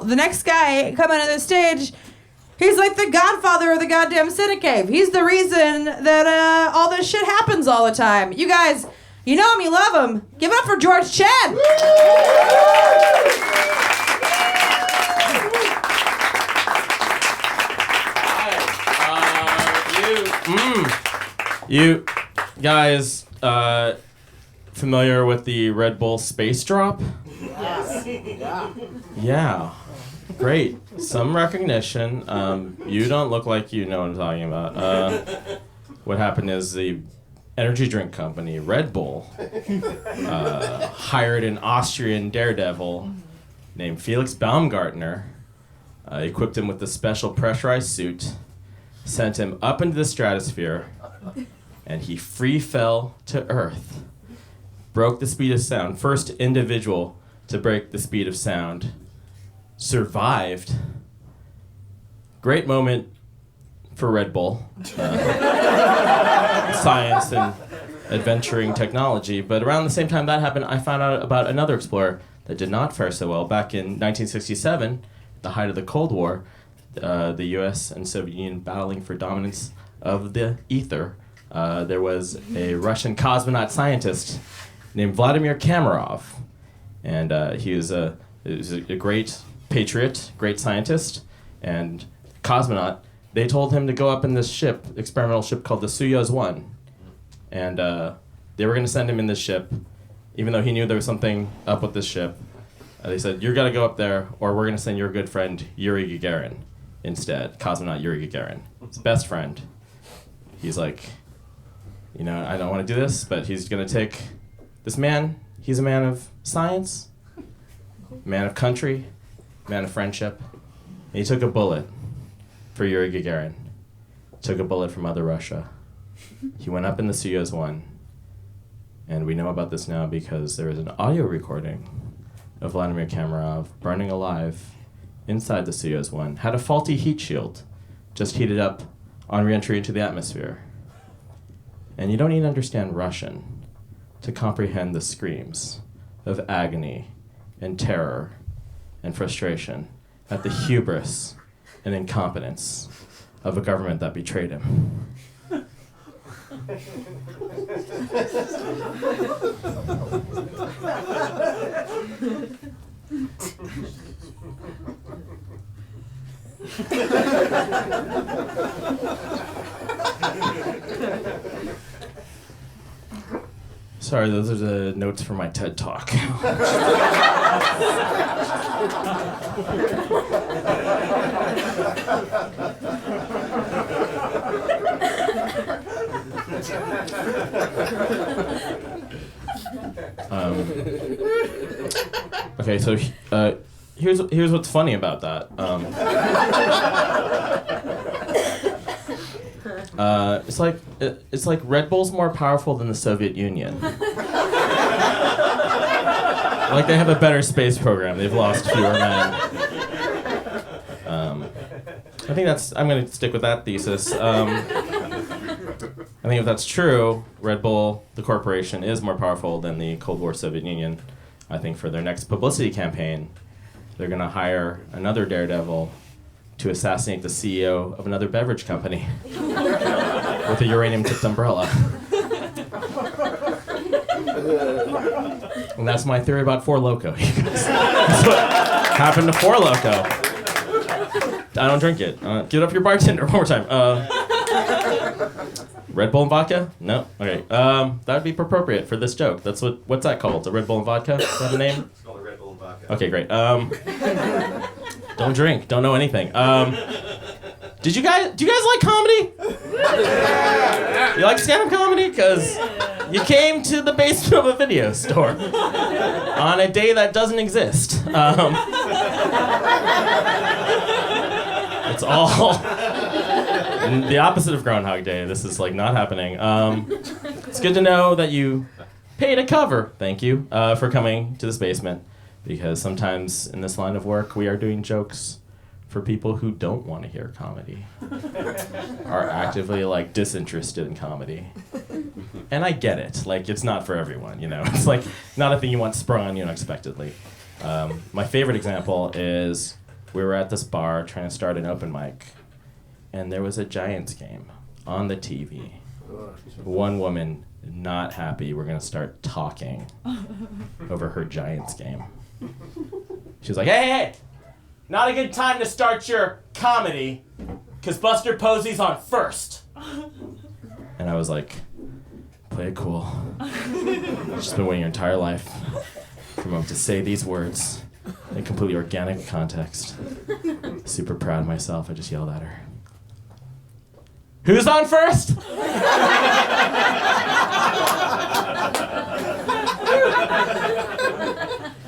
The next guy coming on the stage, he's like the godfather of the goddamn Cinecave. He's the reason that all this shit happens all the time. You guys, you know him, you love him. Give it up for George Chen. You guys familiar with the Red Bull space drop? Yes. Yeah. Great. Some recognition. You don't look like you know what I'm talking about. What happened is the energy drink company, Red Bull, hired an Austrian daredevil named Felix Baumgartner, equipped him with a special pressurized suit, sent him up into the stratosphere, and he free fell to Earth. Broke the speed of sound. First individual to break the speed of sound. Survived. Great moment for Red Bull. Science and adventuring technology. But around the same time that happened, I found out about another explorer that did not fare so well. Back in 1967, the height of the Cold War, the US and Soviet Union battling for dominance of the ether. There was a Russian cosmonaut scientist named Vladimir Kamarov. And he was a great patriot, great scientist, and cosmonaut. They told him to go up in this ship, experimental ship called the Soyuz 1. And they were going to send him in this ship, even though he knew there was something up with this ship. They said, you're going to go up there, or we're going to send your good friend, Yuri Gagarin, instead. Cosmonaut Yuri Gagarin. His best friend. He's like, I don't want to do this, but he's going to take this man. He's a man of science, man of country, man of friendship. And he took a bullet for Yuri Gagarin. Took a bullet from Mother Russia. He went up in the Soyuz 1. And we know about this now because there is an audio recording of Vladimir Kamarov burning alive inside the Soyuz 1. Had a faulty heat shield, just heated up on re-entry into the atmosphere. And you don't need to understand Russian to comprehend the screams of agony and terror and frustration at the hubris and incompetence of a government that betrayed him. Sorry, those are the notes for my TED Talk. Okay, so here's what's funny about that. It's like Red Bull's more powerful than the Soviet Union. Like they have a better space program. They've lost fewer men. I think I'm going to stick with that thesis. I think if that's true, Red Bull, the corporation, is more powerful than the Cold War Soviet Union. I think for their next publicity campaign, they're going to hire another daredevil to assassinate the CEO of another beverage company with a uranium-tipped umbrella. And that's my theory about Four Loko. That's what happened to Four Loko. I don't drink it. Get up your bartender one more time. Red Bull and vodka? No? Okay. That would be appropriate for this joke. What's that called? A Red Bull and vodka? Is that a name? It's called a Red Bull and vodka. Okay, great. Don't drink. Don't know anything. Do you guys like comedy? You like stand-up comedy? Because you came to the basement of a video store on a day that doesn't exist. It's all the opposite of Groundhog Day. This is like not happening. It's good to know that you paid a cover. Thank you for coming to this basement, because sometimes in this line of work we are doing jokes for people who don't want to hear comedy, are actively like disinterested in comedy. And I get it. Like, it's not for everyone, It's like not a thing you want sprung on you unexpectedly. My favorite example is we were at this bar trying to start an open mic, and there was a Giants game on the TV. One woman, not happy, we're gonna start talking over her Giants game. She was like, hey, not a good time to start your comedy, because Buster Posey's on first. And I was like, play it cool. You've just been waiting your entire life for a moment to say these words in completely organic context. Super proud of myself, I just yelled at her. Who's on first?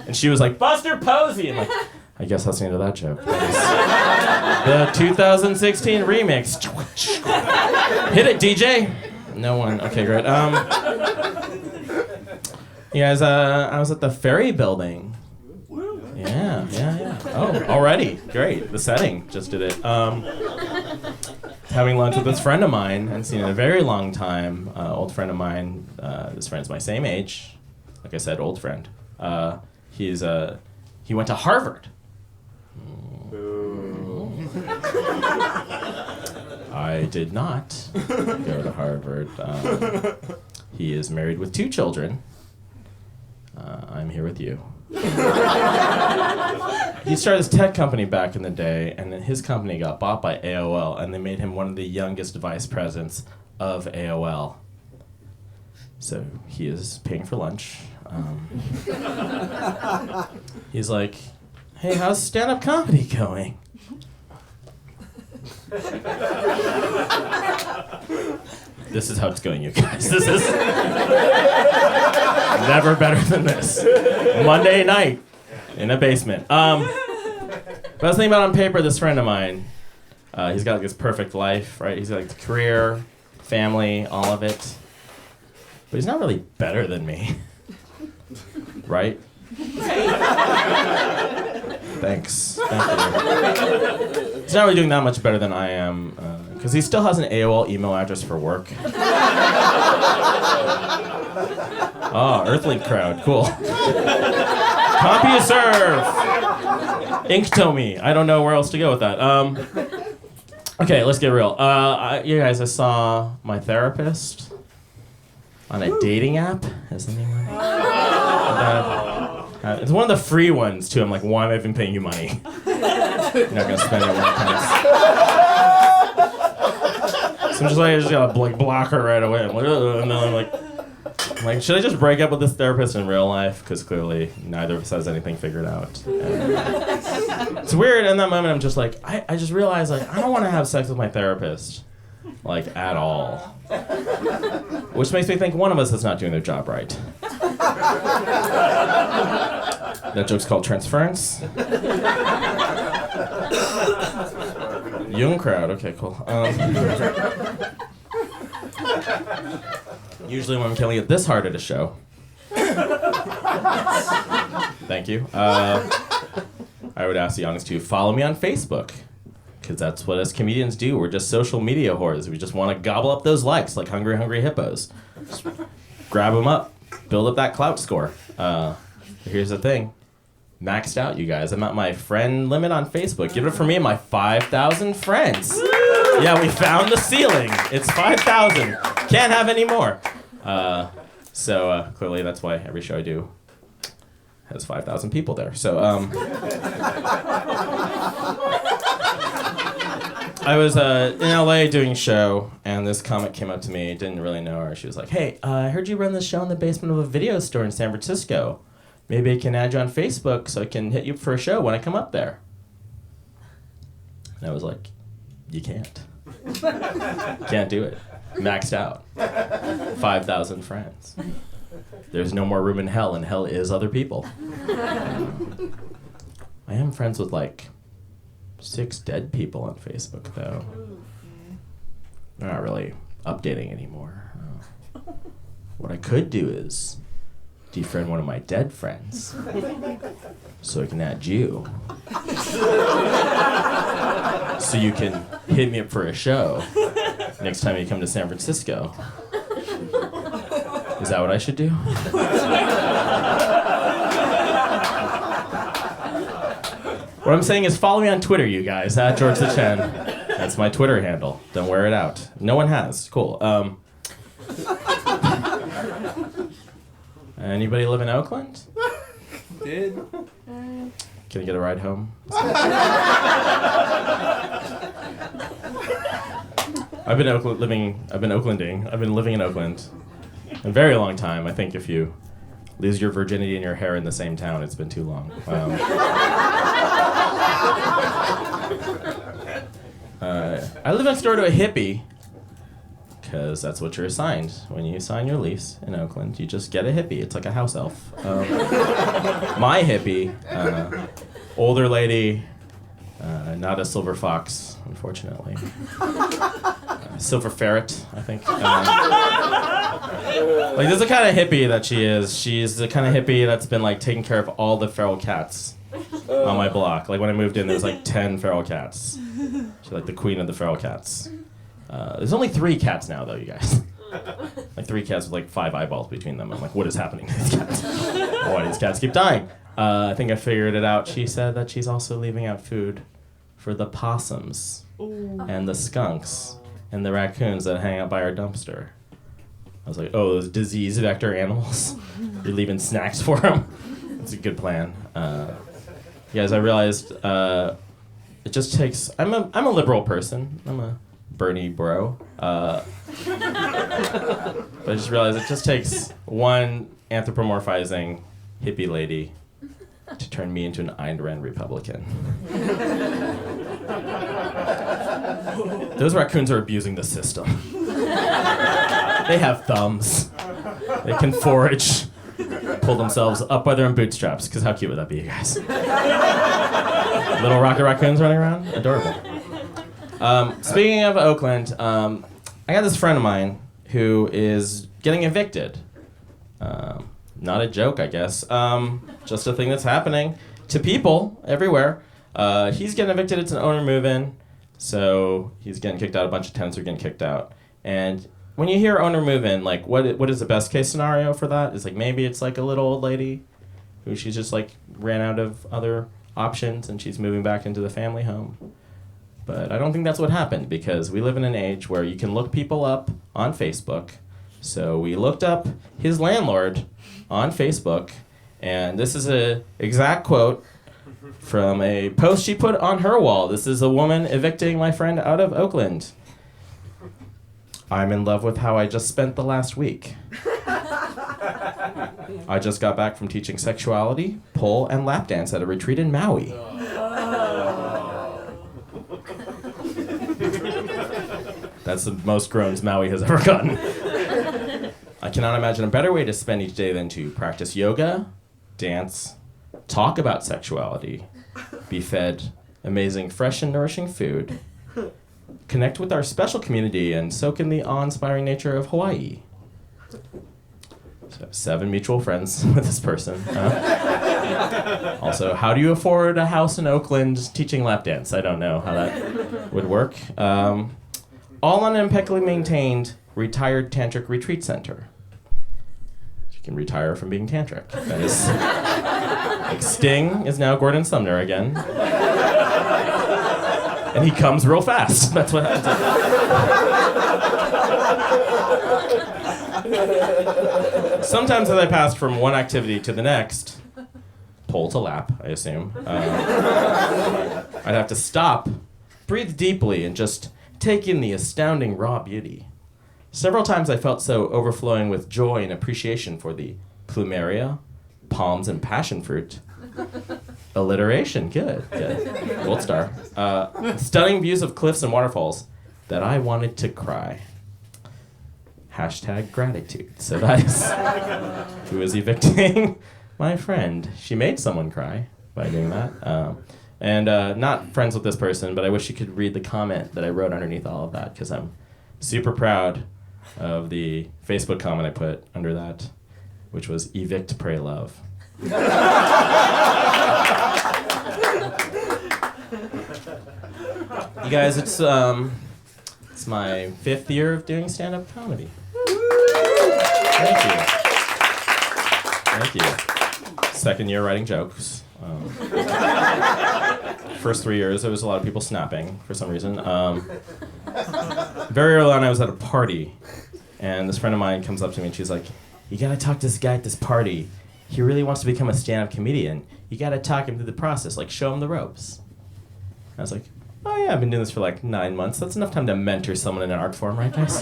And she was like, Buster Posey! I'm like, I guess that's the end of that joke. That the 2016 remix. Hit it, DJ! No one. Okay, great. You guys, I was at the Ferry Building. Yeah. Oh, already. Great. The setting just did it. Having lunch with this friend of mine, and seen in a very long time. Old friend of mine. This friend's my same age. Like I said, old friend. He went to Harvard. I did not go to Harvard. He is married with 2 children. I'm here with you. He started his tech company back in the day, and then his company got bought by AOL, and they made him one of the youngest vice presidents of AOL. So he is paying for lunch. He's like, hey, how's stand-up comedy going? This is how it's going, you guys. This is never better than this. Monday night in a basement. But I was thinking about on paper, this friend of mine, he's got like this perfect life, right? He's got like the career, family, all of it. But he's not really better than me. Right? Thanks. Thank you. He's not really doing that much better than I am, because he still has an AOL email address for work. Oh, Earthlink crowd, cool. CompuServe! Inktomi. I don't know where else to go with that. Okay, let's get real. You guys, I saw my therapist on a dating app. Has anyone? It's one of the free ones, too. I'm like, why am I even paying you money? You're not going to spend it one time. So I just gotta like block her right away. I'm like, and then I'm like, should I just break up with this therapist in real life? Because clearly neither of us has anything figured out. And it's weird. In that moment, I'm just like, I just realized like I don't want to have sex with my therapist, like at all. Which makes me think one of us is not doing their job right. That joke's called transference. Young crowd. Okay, cool. Usually when I'm killing it this hard at a show. Thank you. I would ask the youngs to follow me on Facebook. Because that's what us comedians do. We're just social media whores. We just want to gobble up those likes like hungry, hungry hippos. Just grab them up. Build up that clout score. Here's the thing. Maxed out, you guys. I'm at my friend limit on Facebook. Give it for me and my 5,000 friends. Yeah, we found the ceiling. It's 5,000. Can't have any more. So clearly that's why every show I do has 5,000 people there. So I was in LA doing a show, and this comic came up to me, didn't really know her. She was like, hey, I heard you run this show in the basement of a video store in San Francisco. Maybe I can add you on Facebook so I can hit you up for a show when I come up there. And I was like, you can't. Can't do it. Maxed out. 5,000 friends. There's no more room in hell, and hell is other people. I am friends with like 6 dead people on Facebook, though. They're not really updating anymore. What I could do is defriend one of my dead friends so I can add you. So you can hit me up for a show next time you come to San Francisco. Is that what I should do? What I'm saying is follow me on Twitter, you guys, at George the Chen. That's my Twitter handle. Don't wear it out. No one has. Cool. Anybody live in Oakland? Did? Can I get a ride home? I've been Oaklanding. I've been living in Oakland a very long time. I think if you lose your virginity and your hair in the same town, it's been too long. I live next door to a hippie, because that's what you're assigned. When you sign your lease in Oakland, you just get a hippie. It's like a house elf. My hippie, older lady, not a silver fox, unfortunately. Silver ferret, I think. Like, this is the kind of hippie that she is. She's the kind of hippie that's been, like, taking care of all the feral cats on my block. Like, when I moved in, there was, like, 10 feral cats. She's, like, the queen of the feral cats. There's only 3 cats now, though, you guys. Like, 3 cats with, like, 5 eyeballs between them. I'm like, what is happening to these cats? Why do these cats keep dying? I think I figured it out. She said that she's also leaving out food for the possums and the skunks and the raccoons that hang out by our dumpster. I was like, oh, those disease vector animals? You're leaving snacks for them? That's a good plan. Guys, I realized it just takes... I'm a liberal person. I'm a Bernie bro. But I just realized it just takes one anthropomorphizing hippie lady to turn me into an Ayn Rand Republican. Those raccoons are abusing the system. They have thumbs. They can forage, pull themselves up by their own bootstraps, because how cute would that be, you guys? Little rocket raccoons running around? Adorable. Speaking of Oakland, I got this friend of mine who is getting evicted. Not a joke, I guess. Just a thing that's happening to people everywhere. He's getting evicted. It's an owner move-in. So he's getting kicked out. A bunch of tenants are getting kicked out. And when you hear owner move-in, like, what is the best case scenario for that? Is like maybe it's like a little old lady who she's just like ran out of other options and she's moving back into the family home. But I don't think that's what happened, because we live in an age where you can look people up on Facebook. So we looked up his landlord on Facebook, and this is an exact quote from a post she put on her wall. This is a woman evicting my friend out of Oakland. I'm in love with how I just spent the last week. I just got back from teaching sexuality, pole, and lap dance at a retreat in Maui. That's the most groans Maui has ever gotten. I cannot imagine a better way to spend each day than to practice yoga, dance, talk about sexuality, be fed amazing fresh and nourishing food, connect with our special community, and soak in the awe-inspiring nature of Hawaii. So 7 mutual friends with this person. Also, how do you afford a house in Oakland teaching lap dance? I don't know how that would work. All on an impeccably maintained retired tantric retreat center. You can retire from being tantric. That is, like, Sting is now Gordon Sumner again. And he comes real fast. That's what happens. Sometimes as I passed from one activity to the next, pole to lap, I assume, I'd have to stop, breathe deeply, and just take in the astounding raw beauty. Several times I felt so overflowing with joy and appreciation for the plumeria, palms, and passion fruit. Alliteration, good. Gold star. Stunning views of cliffs and waterfalls that I wanted to cry. #gratitude. So that is who is evicting my friend. She made someone cry by doing that. And not friends with this person, but I wish you could read the comment that I wrote underneath all of that, because I'm super proud of the Facebook comment I put under that, which was evict, pray, love. You guys, it's my 5th year of doing stand-up comedy. Thank you. 2nd year writing jokes. first 3 years, there was a lot of people snapping for some reason. Very early on, I was at a party, and this friend of mine comes up to me and she's like, "You gotta talk to this guy at this party. He really wants to become a stand-up comedian. You gotta talk him through the process, like show him the ropes." And I was like, "Oh yeah, I've been doing this for like 9 months. That's enough time to mentor someone in an art form, right, guys?"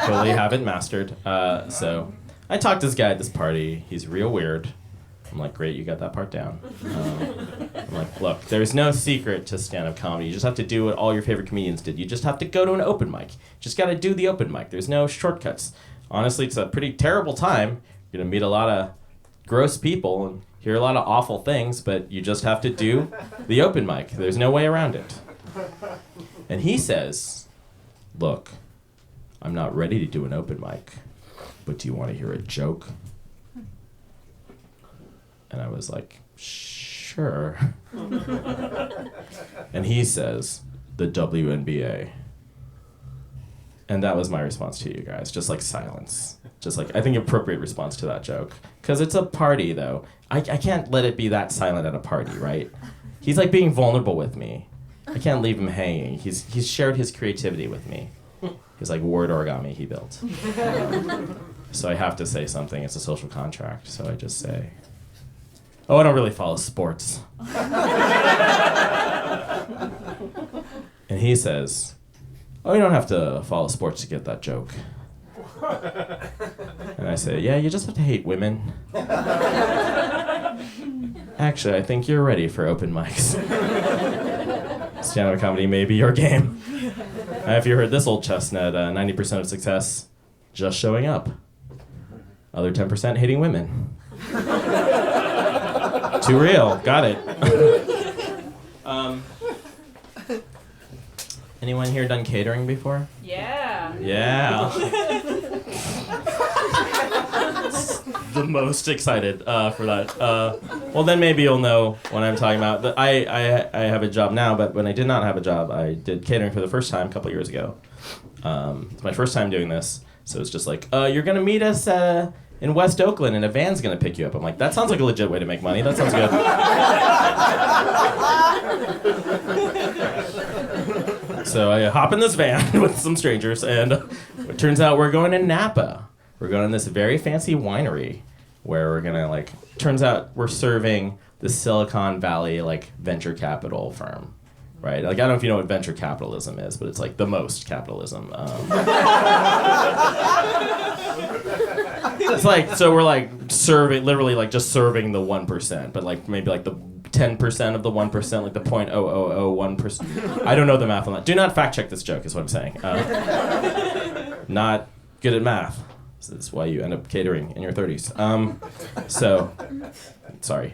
Totally haven't mastered. So I talked to this guy at this party. He's real weird. I'm like, "Great, you got that part down." I'm like, "Look, there's no secret to stand-up comedy. You just have to do what all your favorite comedians did. You just have to go to an open mic. Just got to do the open mic. There's no shortcuts. Honestly, it's a pretty terrible time. You're going to meet a lot of gross people and hear a lot of awful things, but you just have to do the open mic. There's no way around it." And he says, "Look, I'm not ready to do an open mic, but do you want to hear a joke?" And I was like, "Sure." And he says, "The WNBA." And that was my response to you guys, just like silence. Just like, I think appropriate response to that joke. Because it's a party, though. I can't let it be that silent at a party, right? He's like being vulnerable with me. I can't leave him hanging. He's shared his creativity with me. His like word origami he built. So I have to say something. It's a social contract. So I just say, "Oh, I don't really follow sports." And he says, "Oh, you don't have to follow sports to get that joke." And I say, "Yeah, you just have to hate women." Actually, I think you're ready for open mics. Stand-up comedy may be your game. Have you heard this old chestnut? 90% of success, just showing up. Other 10% hating women. Too real. Got it. Anyone here done catering before? Yeah. Yeah. The most excited for that. Well, then maybe you'll know what I'm talking about. I have a job now, but when I did not have a job, I did catering for the first time a couple years ago. It's my first time doing this, so it's just like, "You're gonna meet us in West Oakland, and a van's gonna pick you up." I'm like, that sounds like a legit way to make money. That sounds good. So I hop in this van with some strangers, and it turns out we're going to Napa. We're going to this very fancy winery where we're gonna turns out we're serving the Silicon Valley venture capital firm, right? I don't know if you know what venture capitalism is, but it's like the most capitalism. It's like, so we're serving, literally just serving the 1%, but maybe the 10% of the 1%, the 0.0001%. I don't know the math on that. Do not fact check this joke, is what I'm saying. Not good at math. So that's why you end up catering in your 30s. Sorry.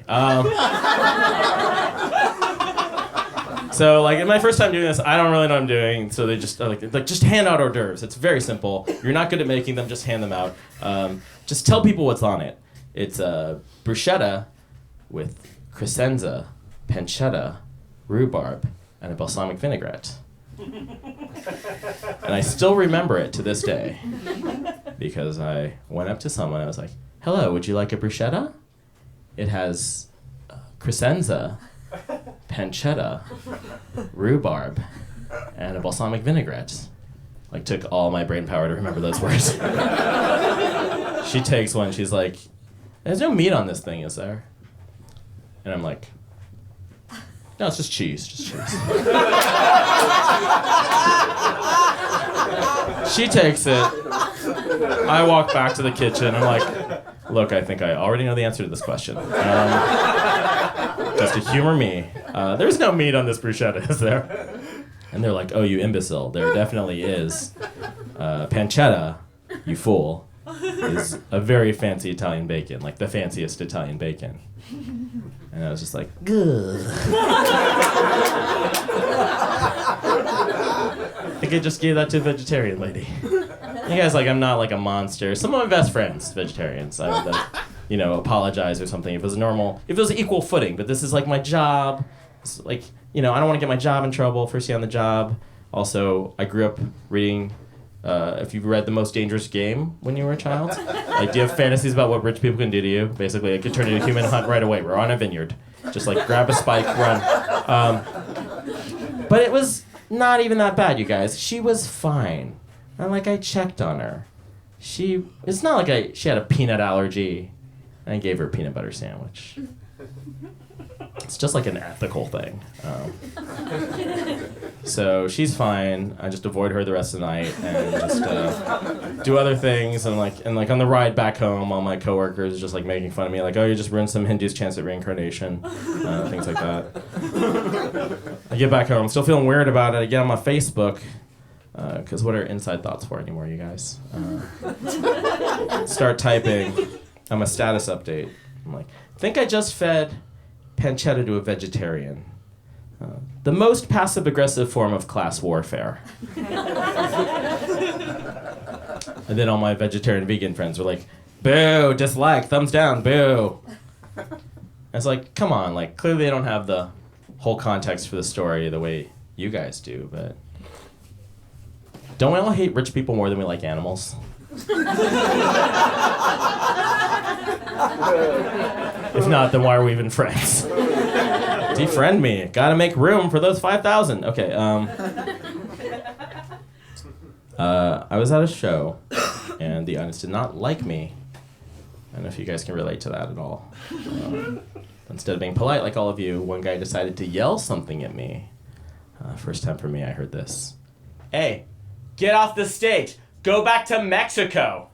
So in my first time doing this, I don't really know what I'm doing. So they just just hand out hors d'oeuvres. It's very simple. You're not good at making them, just hand them out. Just tell people what's on it. It's a bruschetta with crescenza, pancetta, rhubarb, and a balsamic vinaigrette. And I still remember it to this day because I went up to someone and I was like, "Hello, would you like a bruschetta? It has crescenza, pancetta, rhubarb, and a balsamic vinaigrette." Took all my brain power to remember those words. She takes one, she's like, "There's no meat on this thing, is there?" And I'm like, "No, it's just cheese, just cheese." She takes it. I walk back to the kitchen. I'm like, "Look, I think I already know the answer to this question. Just to humor me. There's no meat on this bruschetta, is there?" And they're like, "Oh, you imbecile. There definitely is. Pancetta, you fool, is a very fancy Italian bacon, the fanciest Italian bacon." And I was just like, "Good." I think I just gave that to a vegetarian lady. You guys, I'm not a monster. Some of my best friends, vegetarians, I would apologize or something if it was equal footing. But this is my job. It's I don't want to get my job in trouble first day on the job. Also, I grew up reading. If you've read The Most Dangerous Game when you were a child, do you have fantasies about what rich people can do to you? Basically, it could turn into a human hunt right away. We're on a vineyard. Just like grab a spike, run. But it was not even that bad, you guys. She was fine. And like I checked on her. It's not like she had a peanut allergy. And I gave her a peanut butter sandwich. It's just like an ethical thing. So she's fine. I just avoid her the rest of the night and just do other things. And like on the ride back home, all my coworkers are just like making fun of me, like, oh, you just ruined some Hindu's chance at reincarnation, things like that. I get back home, still feeling weird about it. I get on my Facebook, because what are inside thoughts for anymore, you guys? Start typing. I'm a status update. I'm like, think I just fed pancetta to a vegetarian. The most passive-aggressive form of class warfare. And then all my vegetarian vegan friends were like, boo, dislike, thumbs down, boo. And it's like, come on, like, clearly they don't have the whole context for the story the way you guys do, but don't we all hate rich people more than we like animals? If not, then why are we even friends? Defriend me. Gotta make room for those 5,000. Okay, I was at a show, and the audience did not like me. I don't know if you guys can relate to that at all. Instead of being polite like all of you, one guy decided to yell something at me. First time for me, I heard this. Hey, get off the stage. Go back to Mexico.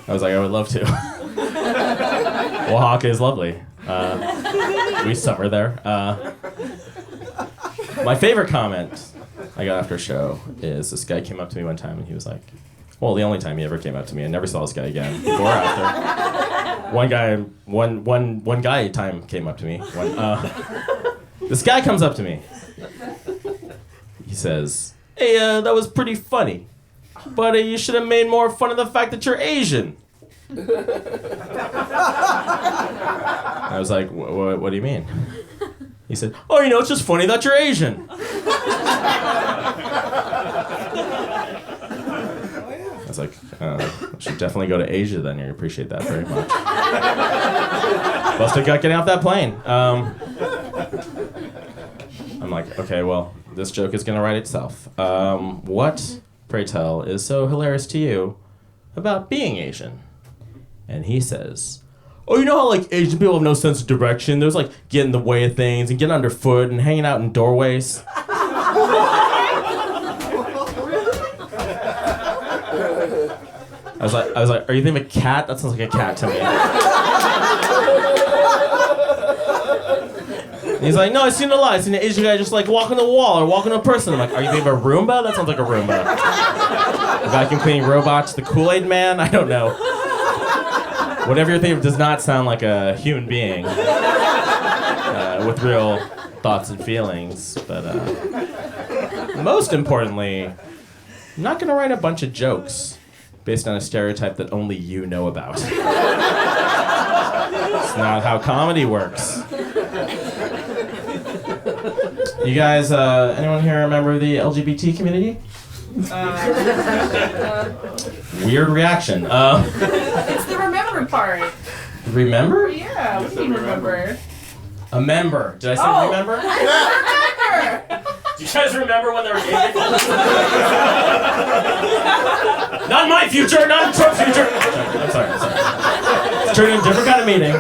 I was like, I would love to. Oaxaca is lovely. We summer there. My favorite comment I got after a show is this guy came up to me one time and he was like, well, the only time he ever came up to me, I never saw this guy again, before or after. One guy time came up to me. This guy comes up to me. He says, hey, that was pretty funny. But you should have made more fun of the fact that you're Asian. I was like, what do you mean? He said, oh, it's just funny that you're Asian. I was like, I should definitely go to Asia then. You appreciate that very much. Busted gut getting off that plane. I'm like, okay, well, this joke is going to write itself. What, pray tell, is so hilarious to you about being Asian? And he says, oh, you know how like Asian people have no sense of direction? There's like getting in the way of things and getting underfoot and hanging out in doorways. I was like, are you thinking of a cat? That sounds like a cat to me. And he's like, no, I've seen it a lot. I've seen an Asian guy just like walking the wall or walking a person. I'm like, are you thinking of a Roomba? That sounds like a Roomba. A vacuum cleaning robots, the Kool-Aid Man? I don't know. Whatever you're thinking of does not sound like a human being with real thoughts and feelings. But most importantly, I'm not going to write a bunch of jokes based on a stereotype that only you know about. It's not how comedy works. You guys, anyone here a member of the LGBT community? Weird reaction. It's the remember part. Remember? Yeah, what do you remember? A member. Did I say remember? I remember! Do you guys remember when there were gay people? Not my future, not Trump's future. I'm sorry. It's turning into a different kind of meeting.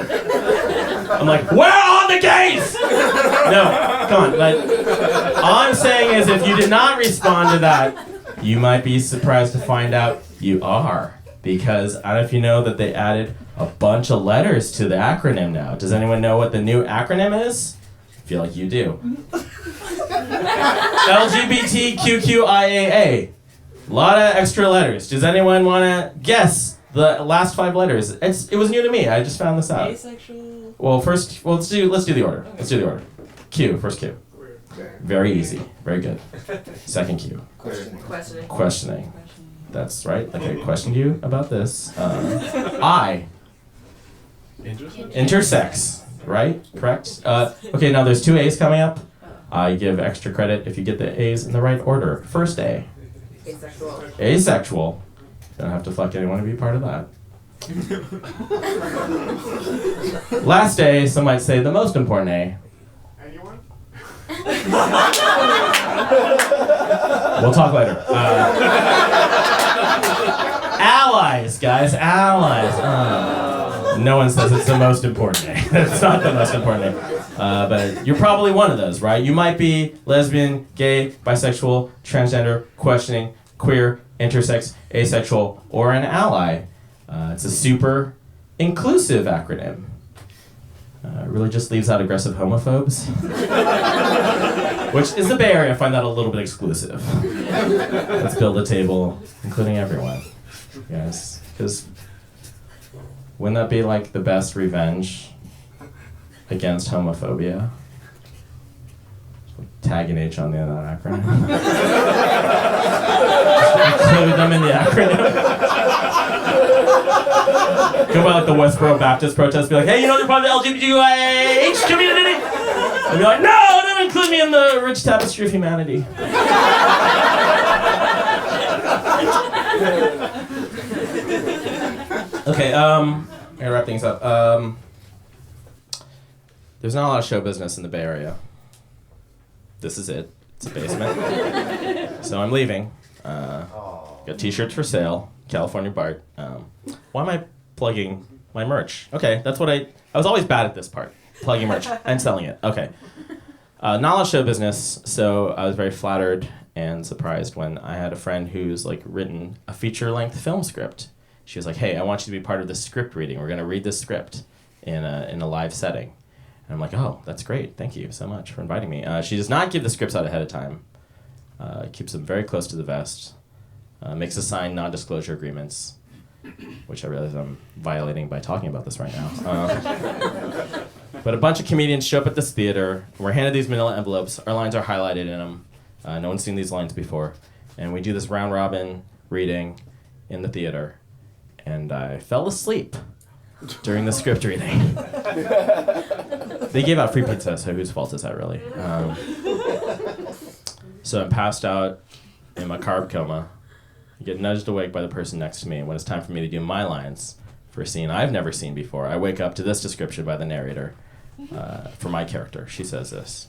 I'm like, where are the gays? No, come on. All I'm saying is if you did not respond to that, you might be surprised to find out you are. Because I don't know if you know that they added a bunch of letters to the acronym now. Does anyone know what the new acronym is? I feel like you do. LGBTQQIAA. A lot of extra letters. Does anyone want to guess the last 5 letters? It was new to me. I just found this out. Asexual. Well, let's do the order. Okay. Let's do the order. Q, first Q. Very easy. Very good. Second Q. Questioning. That's right. Okay, questioned you about this. I. Intersex. Right? Correct? Okay, now there's 2 A's coming up. I give extra credit if you get the A's in the right order. First A. Asexual. Asexual. Don't have to fuck anyone to be part of that. Last A, some might say the most important A. Anyone? We'll talk later. Allies, guys, allies. No one says it's the most important A. It's not the most important A. But you're probably one of those, right? You might be lesbian, gay, bisexual, transgender, questioning, queer, intersex, asexual, or an ally. It's a super inclusive acronym. It really just leaves out aggressive homophobes. Which is the Bay Area, I find that a little bit exclusive. Let's build a table, including everyone. Yes, because wouldn't that be like the best revenge against homophobia? Tag an H on the end of that acronym. Include them in the acronym. Go by like the Westboro Baptist protest, be like, hey, you know they're part of the LGBTQIA community? And be like, no, don't include me in the rich tapestry of humanity. Okay, I'm gonna wrap things up. There's not a lot of show business in the Bay Area. This is it. It's a basement. So I'm leaving. Got t-shirts for sale. California Bart. Why am I plugging my merch? Okay, that's what I was always bad at this part. Plugging merch and selling it. Okay. Not a lot of show business, so I was very flattered and surprised when I had a friend who's like written a feature-length film script. She was like, hey, I want you to be part of this script reading. We're gonna read this script in a live setting. And I'm like, oh, that's great. Thank you so much for inviting me. She does not give the scripts out ahead of time. Keeps them very close to the vest. Makes us sign non-disclosure agreements, which I realize I'm violating by talking about this right now. But a bunch of comedians show up at this theater. We're handed these manila envelopes. Our lines are highlighted in them. No one's seen these lines before. And we do this round-robin reading in the theater. And I fell asleep during the script reading. They gave out free pizza, so whose fault is that really? So I'm passed out in my carb coma. I get nudged awake by the person next to me, and when it's time for me to do my lines for a scene I've never seen before, I wake up to this description by the narrator for my character. She says this: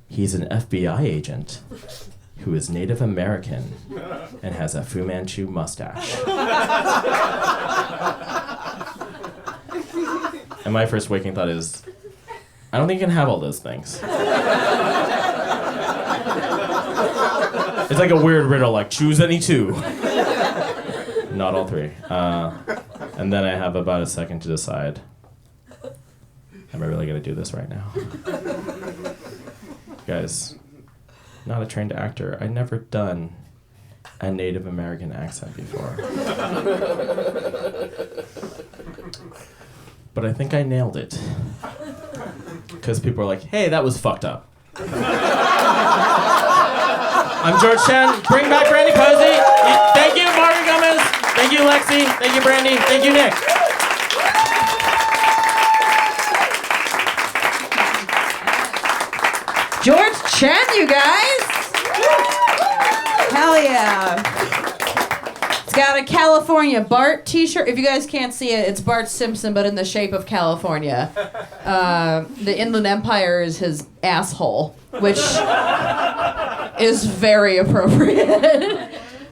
he's an FBI agent who is Native American and has a Fu Manchu mustache. And my first waking thought is, I don't think you can have all those things. It's like a weird riddle, like choose any two. Not all three. And then I have about a second to decide, am I really gonna do this right now? Guys, not a trained actor. I'd never done a Native American accent before. But I think I nailed it. Because people are like, hey, that was fucked up. I'm George Chen. Bring back Brandy Posey. Thank you, Marvin Gomez. Thank you, Lexi. Thank you, Brandy. Thank you, Nick. George Chen, you guys! Hell yeah. It's got a California Bart t-shirt. If you guys can't see it, it's Bart Simpson, but in the shape of California. The Inland Empire is his asshole, which is very appropriate.